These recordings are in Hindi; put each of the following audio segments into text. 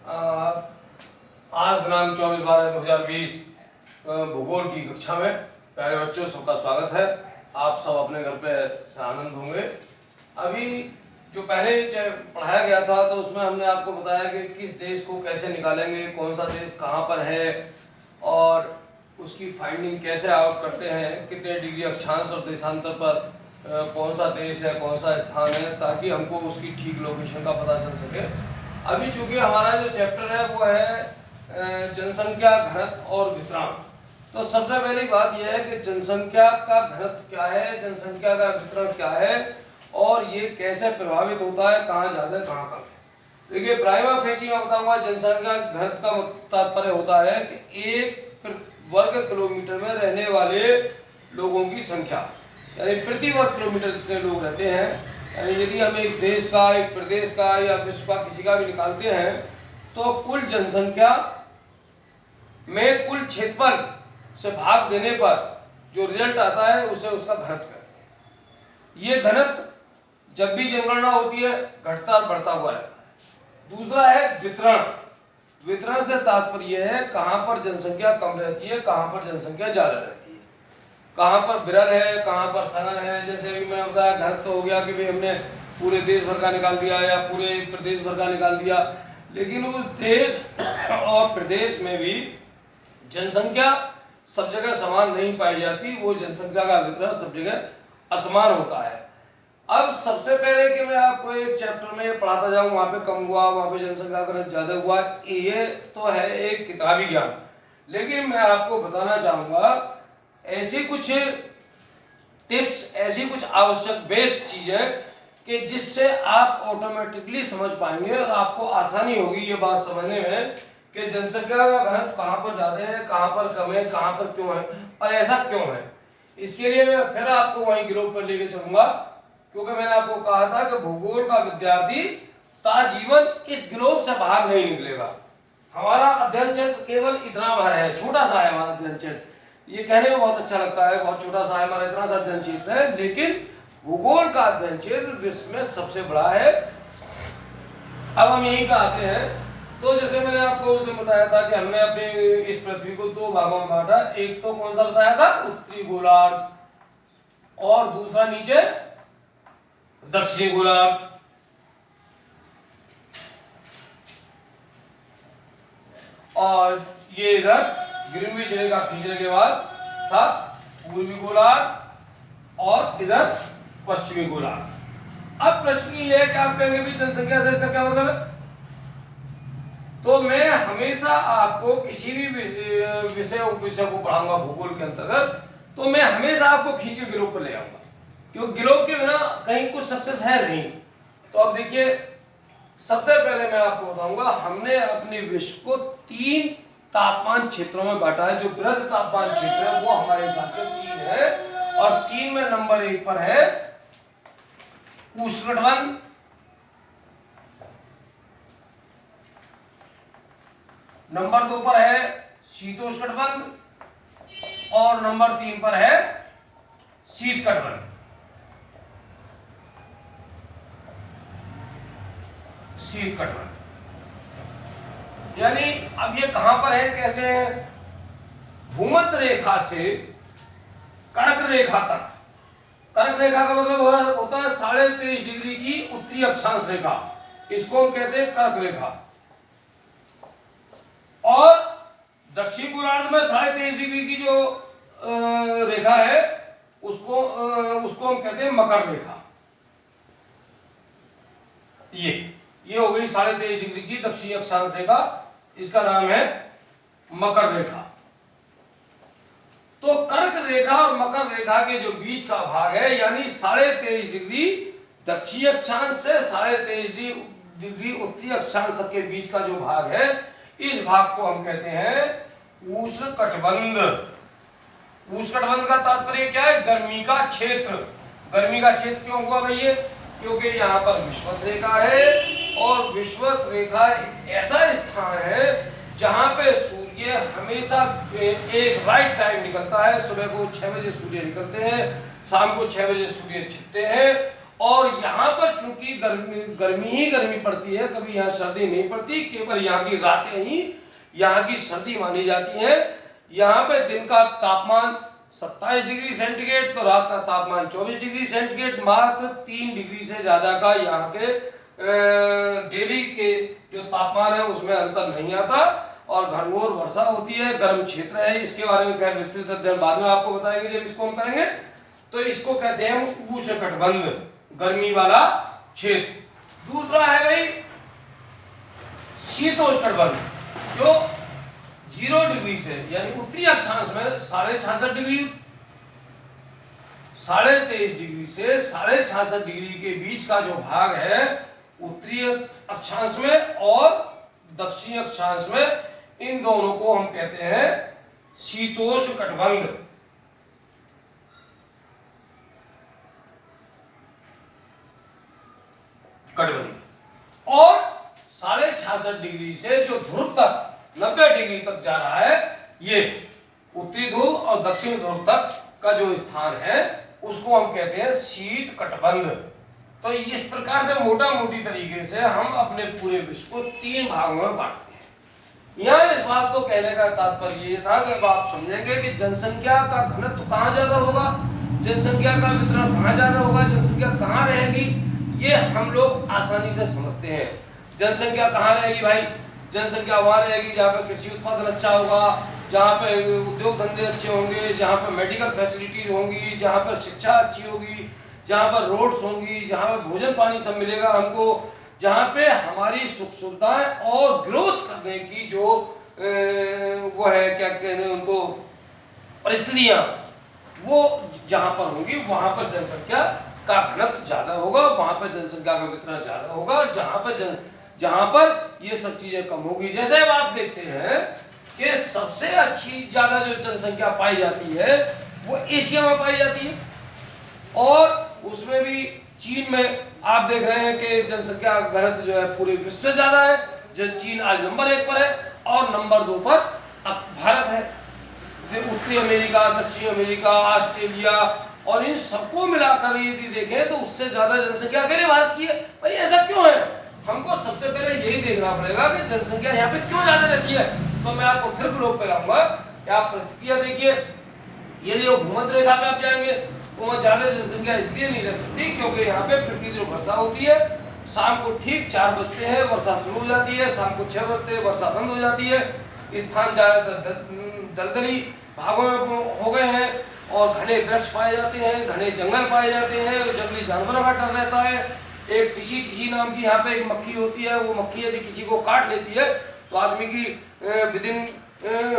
आज दिनांक 24/12/2020 भूगोल की कक्षा में प्यारे बच्चों सबका स्वागत है। आप सब अपने घर पे से आनंद होंगे। अभी जो पहले पढ़ाया गया था तो उसमें हमने आपको बताया कि किस देश को कैसे निकालेंगे, कौन सा देश कहाँ पर है और उसकी फाइंडिंग कैसे आउट करते हैं, कितने डिग्री अक्षांश और देशांतर पर कौन सा देश है, कौन सा स्थान है, ताकि हमको उसकी ठीक लोकेशन का पता चल सके। अभी चूंकि हमारा जो चैप्टर है वो है जनसंख्या, घनत्व और वितरण। तो सबसे पहली बात यह है कि जनसंख्या का घनत्व क्या है, जनसंख्या का वितरण क्या है और ये कैसे प्रभावित होता है, कहाँ ज्यादा कहाँ कम है। देखिए प्राइमा फेसी में बताऊंगा जनसंख्या घनत्व का तात्पर्य होता है कि एक वर्ग किलोमीटर में रहने वाले लोगों की संख्या, यानी प्रति वर्ग किलोमीटर जितने लोग रहते हैं। यानी यदि हम एक देश का, एक प्रदेश का या विश्व का किसी का भी निकालते हैं तो कुल जनसंख्या में कुल क्षेत्रफल से भाग देने पर जो रिजल्ट आता है उसे उसका घनत्व कहते हैं। ये घनत्व जब भी जनगणना होती है घटता और बढ़ता हुआ रहता है। दूसरा है वितरण। वितरण से तात्पर्य है कहाँ पर जनसंख्या कम रहती है, कहाँ पर जनसंख्या ज्यादा रहती है, कहाँ पर विरल है, कहाँ पर सघन है। जैसे अभी मैंने बताया घनत्व तो हो गया कि भाई हमने पूरे देश भर का निकाल दिया या पूरे प्रदेश भर का निकाल दिया, लेकिन उस देश और प्रदेश में भी जनसंख्या सब जगह समान नहीं पाई जाती। वो जनसंख्या का वितरण सब जगह असमान होता है। अब सबसे पहले कि मैं आपको एक चैप्टर में पढ़ाता जाऊं, वहां पे कम हुआ, वहां पे जनसंख्या का ज्यादा हुआ, ये तो है एक किताबी ज्ञान। लेकिन मैं आपको बताना चाहूंगा ऐसी कुछ टिप्स, ऐसी कुछ आवश्यक बेस चीजें कि जिससे आप ऑटोमेटिकली समझ पाएंगे और आपको आसानी होगी ये बात समझने में कि जनसंख्या का घनत्व कहाँ पर ज्यादा है, कहाँ पर कम है, कहाँ पर क्यों है और ऐसा क्यों है। इसके लिए मैं फिर आपको वहीं ग्लोब पर लेके चलूंगा, क्योंकि मैंने आपको कहा था कि भूगोल का विद्यार्थी ताजीवन इस ग्लोब से बाहर नहीं निकलेगा। हमारा अध्ययन क्षेत्र केवल इतना भर है, छोटा सा है हमारा अध्ययन क्षेत्र। ये कहने में बहुत अच्छा लगता है, बहुत छोटा सा है हमारा, इतना सा अध्ययन क्षेत्र है, लेकिन भूगोल का अध्ययन क्षेत्र विश्व में सबसे बड़ा है। अब हम यहीं का आते हैं। तो जैसे मैंने आपको उस दिन बताया था कि हमने अपने इस पृथ्वी को दो भागों में बांटा। एक तो कौन सा बताया था, उत्तरी गोलार्ध, और दूसरा नीचे दक्षिणी गोलार्ध। और ये इधर ग्रीनविच रेखा खींचने के बाद था पूर्वी गोलार्ध और इधर पश्चिमी गोलार्ध। अब प्रश्न ये है कि आप कहेंगे भी जनसंख्या से इसका क्या मतलब है। तो मैं हमेशा आपको किसी भी विषय को पढ़ाऊंगा भूगोल के अंतर्गत, तो मैं हमेशा आपको खींच के ग्लोब पर ले आऊंगा, क्योंकि ग्लोब के बिना कहीं कुछ सक्सेस है नहीं। तो अब देखिए सबसे पहले मैं आपको बताऊंगा, हमने अपने विश्व को 3 तापमान क्षेत्रों में बांटा है। जो बृहद तापमान क्षेत्र है वो हमारे हिसाब से 3 है, और 3 में नंबर 1 पर है उष्णकटिबंध, नंबर 2 पर है शीतोष्णकटिबंध और नंबर 3 पर है शीतकटिबंध। शीतकटिबंध यानी अब ये कहां पर है, कैसे है। भूमध्य रेखा से कर्क रेखा तक। कर्क रेखा का मतलब होता है 23.5 डिग्री की उत्तरी अक्षांश रेखा, इसको हम कहते हैं कर्क रेखा। और दक्षिण गोलार्ध में 23.5 डिग्री की जो रेखा है उसको हम कहते हैं मकर रेखा। ये हो गई 23.5 डिग्री की दक्षिणी अक्षांश रेखा, इसका नाम है मकर रेखा। तो कर्क रेखा और मकर रेखा के जो बीच का भाग है, यानी 23.5 डिग्री दक्षिणी अक्षांश से 23.5 डिग्री उत्तरी अक्षांश तक के बीच का जो भाग है, इस भाग को हम कहते हैं उष्णकटिबंध। उष्णकटिबंध का तात्पर्य क्या है, गर्मी का क्षेत्र। गर्मी का क्षेत्र क्यों हुआ भैया, क्योंकि यहाँ पर विषुवत रेखा है, और विषुवत रेखा एक ऐसा स्थान है जहां पे सूर्य हमेशा एक राइट टाइम निकलता है। सुबह को 6 बजे सूर्य निकलते हैं, शाम को 6 बजे सूर्य छिपते हैं, और यहाँ पर चूंकि गर्मी ही गर्मी पड़ती है, कभी यहाँ सर्दी नहीं पड़ती, केवल यहाँ की रातें ही यहाँ की सर्दी मानी जाती है। यहाँ पे दिन का तापमान 27 डिग्री सेंटीग्रेड तो रात का तापमान 24 डिग्री सेंटीग्रेड, मात्र 3 डिग्री से ज्यादा का यहाँ के डेली के जो तापमान है उसमें अंतर नहीं आता और घनघोर वर्षा होती है, गर्म क्षेत्र है। इसके बारे में खैर विस्तृत अध्ययन बाद में आपको बताएंगे जब इसको हम करेंगे। तो इसको कहते हैं उष्णकटिबंध, गर्मी वाला क्षेत्र। दूसरा है भाई शीतोष्णकटिबंध, जो 0 डिग्री से यानी उत्तरी अक्षांश में 66.5 डिग्री 23.5 डिग्री से 66.5 डिग्री के बीच का जो भाग है उत्तरी अक्षांश में और दक्षिणी अक्षांश में, इन दोनों को हम कहते हैं शीतोष्णकटिबंध। और 66.5 डिग्री से जो ध्रुव तक 90 डिग्री तक जा रहा है, ये उत्तरी ध्रुव और दक्षिण ध्रुव तक का जो स्थान है उसको हम कहते हैं शीतकटिबंध। तो इस प्रकार से मोटा मोटी तरीके से हम अपने पूरे विश्व को 3 भागों में बांटते हैं। यहाँ इस बात को कहने का तात्पर्य ये था कि अब आप समझेंगे कि जनसंख्या का घनत्व कहाँ ज्यादा होगा, जनसंख्या का वितरण कहाँ ज्यादा होगा, जनसंख्या कहाँ रहेगी, ये हम लोग आसानी से समझते हैं। जनसंख्या कहाँ रहेगी भाई, जनसंख्या वहाँ रहेगी जहाँ पे कृषि उत्पादन अच्छा होगा, जहाँ पे उद्योग धंधे अच्छे होंगे, जहाँ पे मेडिकल फैसिलिटीज होंगी, जहाँ पर शिक्षा अच्छी होगी, जहाँ पर रोड्स होंगी, जहाँ पर भोजन पानी सब मिलेगा हमको, जहाँ पे हमारी सुख सुविधाएं और ग्रोथ करने की जो वो है क्या कहते हैं उनको परिस्थितियां वो जहाँ पर होंगी, वहाँ पर जनसंख्या का घनत्व ज्यादा होगा, वहाँ पर जनसंख्या का वितरण ज्यादा होगा, जहाँ पर ये सब चीजें कम होगी। जैसे अब आप देखते हैं कि सबसे अच्छी ज्यादा जो जनसंख्या पाई जाती है वो एशिया में पाई जाती है, और उसमें भी चीन में आप देख रहे हैं कि जनसंख्या घनत्व जो है पूरे विश्व से ज्यादा है। जो चीन आज नंबर 1 पर है और नंबर 2 पर भारत है। उत्तरी अमेरिका, दक्षिण अमेरिका, ऑस्ट्रेलिया और इन सबको मिलाकर यदि देखें तो उससे ज्यादा जनसंख्या अकेले भारत की है। भाई ऐसा क्यों है, हमको सबसे पहले यही देखना पड़ेगा कि जनसंख्या यहाँ पे क्यों ज्यादा रहती है। तो मैं आपको फिर ग्लोब पे लाऊंगा कि आप परिस्थितियां देखिए। यदि वो भूमध्य रेखा पे आप जाएंगे तो वहाँ ज्यादा जनसंख्या इसलिए नहीं रह सकती क्योंकि यहाँ पे प्रतिदिन वर्षा होती है। शाम को ठीक 4 बजते हैं वर्षा शुरू हो जाती है, शाम को 6 बजते वर्षा बंद हो जाती है। स्थान ज्यादातर दलदली भागों में हो गए हैं और घने वृक्ष पाए जाते हैं, घने जंगल पाए जाते हैं, जंगली जानवरों का डर रहता है। एक टिशी नाम की यहाँ पे एक मक्खी होती है, वो मक्खी यदि किसी को काट लेती है तो आदमी की विदिन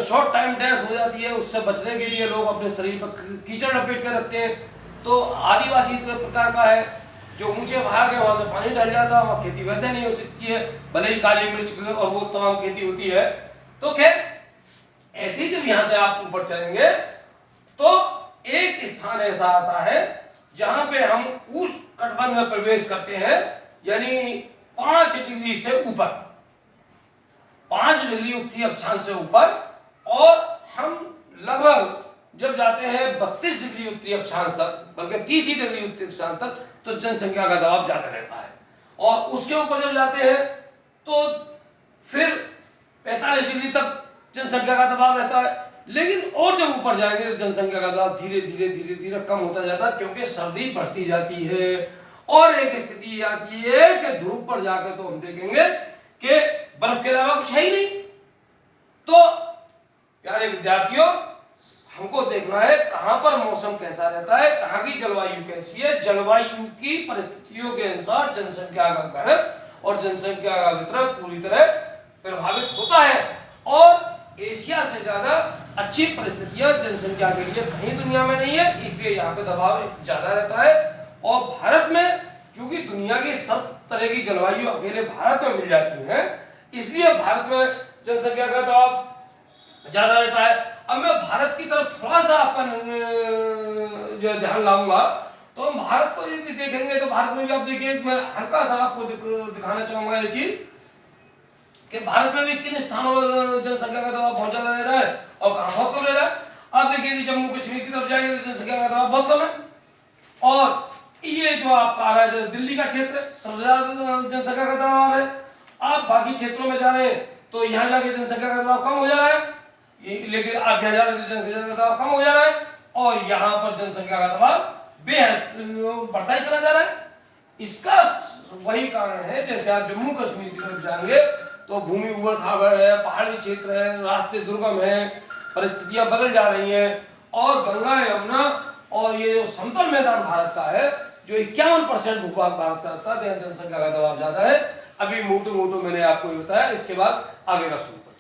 शॉर्ट टाइम डेथ हो जाती है। उससे बचने के लिए लोग अपने शरीर पर कीचड़ लपेट कर रखते हैं। तो आदिवासी प्रकार का है, जो ऊंचे भाग है वहां से पानी डल जाता है, वहां खेती वैसे नहीं हो सकती है, भले ही काली मिर्च और वो तमाम खेती होती है। तो खैर ऐसे जब यहाँ से आप ऊपर चलेंगे तो एक स्थान ऐसा आता है जहां पे हम उष्णकटिबंध में प्रवेश करते हैं, यानी 5 डिग्री से ऊपर, 5 डिग्री उत्तरी अक्षांश से ऊपर, और हम लगभग जब जाते हैं 32 डिग्री उत्तरी अक्षांश तक, बल्कि 30 डिग्री उत्तरी अक्षांश तक, तो जनसंख्या का दबाव ज्यादा रहता है। और उसके ऊपर जब जाते हैं तो फिर 45 डिग्री तक जनसंख्या का दबाव रहता है। लेकिन और जब ऊपर जाएंगे तो जनसंख्या का दबाव धीरे धीरे कम होता जाता है, क्योंकि सर्दी बढ़ती जाती है। और एक स्थिति आती है कि ध्रुव पर जाकर तो हम देखेंगे कि बर्फ के अलावा कुछ है ही नहीं। तो प्यारे विद्यार्थियों, हमको देखना है कहां पर मौसम कैसा रहता है, कहां की जलवायु कैसी है। जलवायु की परिस्थितियों के अनुसार जनसंख्या का घनत्व और जनसंख्या का वितरण पूरी तरह प्रभावित होता है। और एशिया से ज्यादा अच्छी परिस्थितियां जनसंख्या के लिए कहीं दुनिया में नहीं है, इसलिए यहाँ पे दबाव ज्यादा रहता है। और भारत में क्योंकि दुनिया की सब तरह की जलवायु अकेले भारत में मिल जाती है, इसलिए भारत में जनसंख्या का दबाव ज्यादा रहता है। अब मैं भारत की तरफ थोड़ा सा आपका जो ध्यान लाऊंगा, तो हम भारत को यदि देखेंगे तो भारत में भी आप देखिए, मैं हल्का सा आपको दिखाना चाहूंगा ये चीज कि भारत में भी किन स्थानों पर जनसंख्या का दबाव बहुत ज्यादा ले रहा है और कहां बहुत कम ले रहा है। आप देखिए जम्मू कश्मीर की तरफ जाएंगे तो जनसंख्या का दबाव बहुत कम है, और ये जो आपका आ रहा है दिल्ली का क्षेत्र सबसे ज्यादा जनसंख्या का दबाव है। आप बाकी क्षेत्रों में जा रहे हैं तो यहाँ जाके जनसंख्या का दबाव कम हो जा रहा है, लेकिन आप यहाँ जा रहे हैं तो जनसंख्या का दबाव कम हो जा रहा है, और यहाँ पर जनसंख्या का दबाव बेहद बढ़ता ही चला जा रहा है। इसका वही कारण है, जैसे आप जम्मू कश्मीर की तरफ जाएंगे तो भूमि उबड़ खाबड़ है, पहाड़ी क्षेत्र है, रास्ते दुर्गम है, परिस्थितियां बदल जा रही हैं, और गंगा यमुना और ये जो समतल मैदान भारत का है जो 51% भूभाग भारत का था, यहाँ जनसंख्या का दबाव ज्यादा है। अभी मोटो मैंने आपको ये बताया, इसके बाद आगे का शुरू